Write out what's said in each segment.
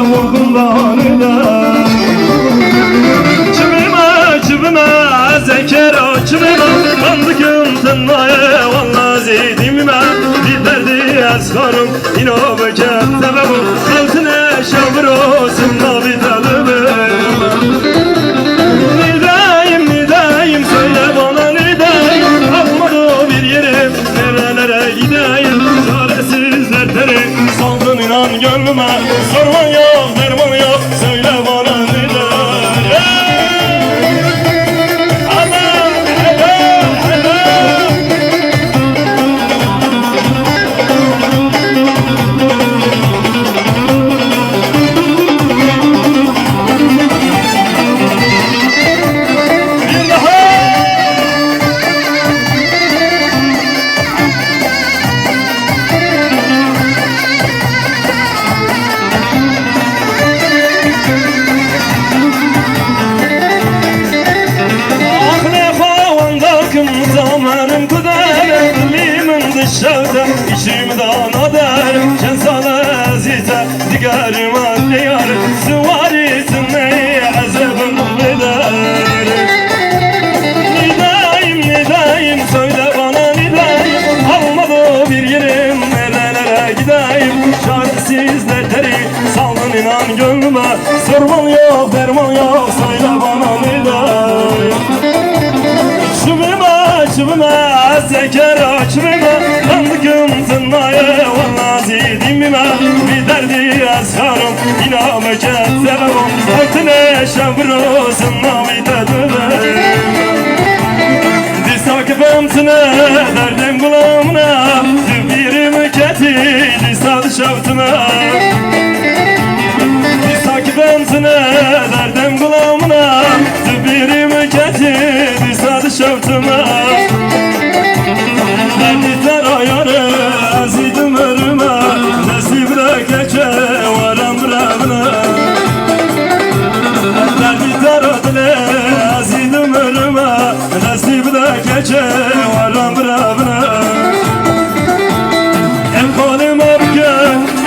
vurdum danıda. Çivime zekera çivime kandıkım tınmaya vallahi zedimime bir derdi askarım ino beket sebebim altına şavrosun nabi talibim. Nidayim söyle bana nidayim kalmadı bir yerim nerelere gideyim çaresiz dertleri saldın inan gönlüme sorman yok derman yok söyle bana nidayim. Zamanım kadar limin dışarıda işimden haber sen sana zita digarım anlayar süvarisin ne azabım bedar. Nidayim söyle bana nidayim almadı bir yerim nerelere gideyim çaresiz dertleri saldın inan gönlüme sorman yok derman yok söyle bana nidayim. Çivime zekera çivime kandıkım tınmaya vallahi zedimime bir derdi askarım ina meket sebebim altına şavrosun nabi talibim. Disakifim tine derdim kulağımına bir meketi disadı şavtına. Disakifim tine derdim kulağımına bir meketi disadı şavtına. Azidim ölüme nesibre gece varam bravına. Derdi taradile azidim ölüme nesibre gece varam bravına. Em halim abke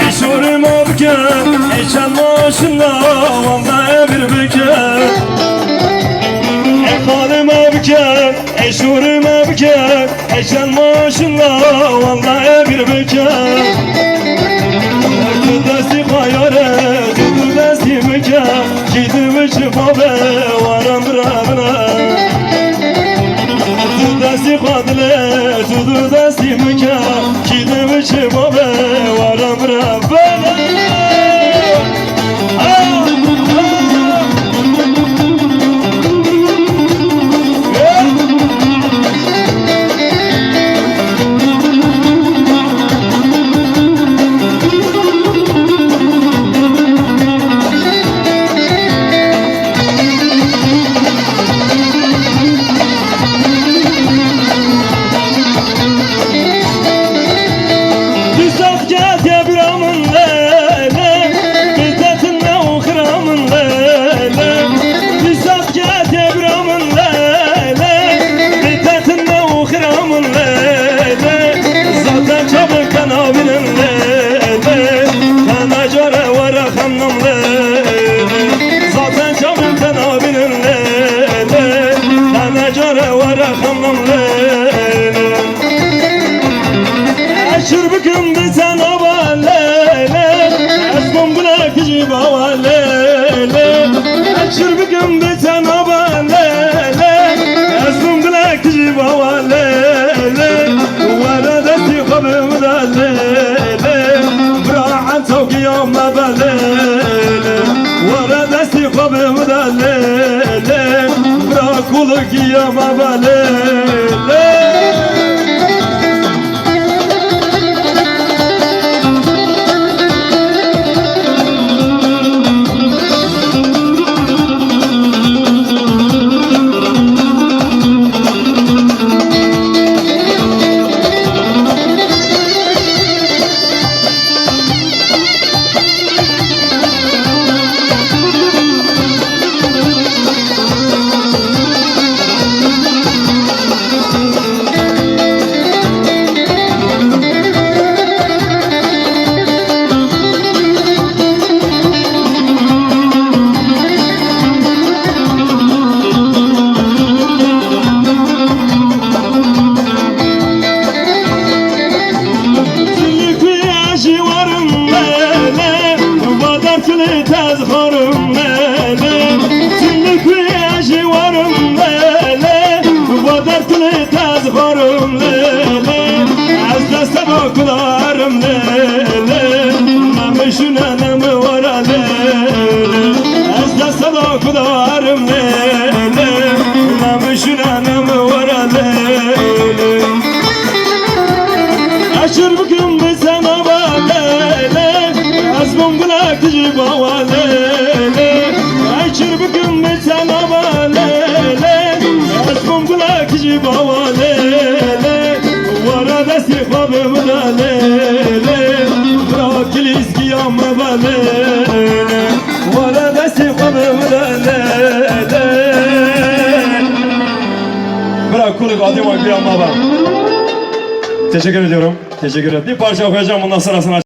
işurim abke eşen maşınla vallahi bir beke. Em halim abke eşurim abke eşen maşınla vallahi bir bekar. Dudası kayare dudası mekar gidim çıfabe varam bravına. Dudası kadle dudası mekar gidim çıfabe varam bravına. Şurbüküm bir sana valele esmum bırak ciba valele. Şurbüküm bir sana valele esmum bırak ciba valele. Veledeti kabım dalele bırahan tavkiyam balele. Veledeti kabım dalele bırak kuluk yama balele. tezkarım lele Tümlük yaşı varım lele Bu dertli tezkarım lele Az deste dokularım lele Namışına namı var lele Az deste dokularım lele Namışına namı var lele Aşır bugün bir sana balele Azmum gülakıcı bavalele Aşır bugün bir sana balele Azmum gülakıcı bavalele Varada sifabım lele Bırak ilizki yamma balele Varada sifabım lele Bırak kuluk adım var bir yamma bak Teşekkür ediyorum. Teşekkür ederim. Bir parça okuyacağım, ondan sonrasını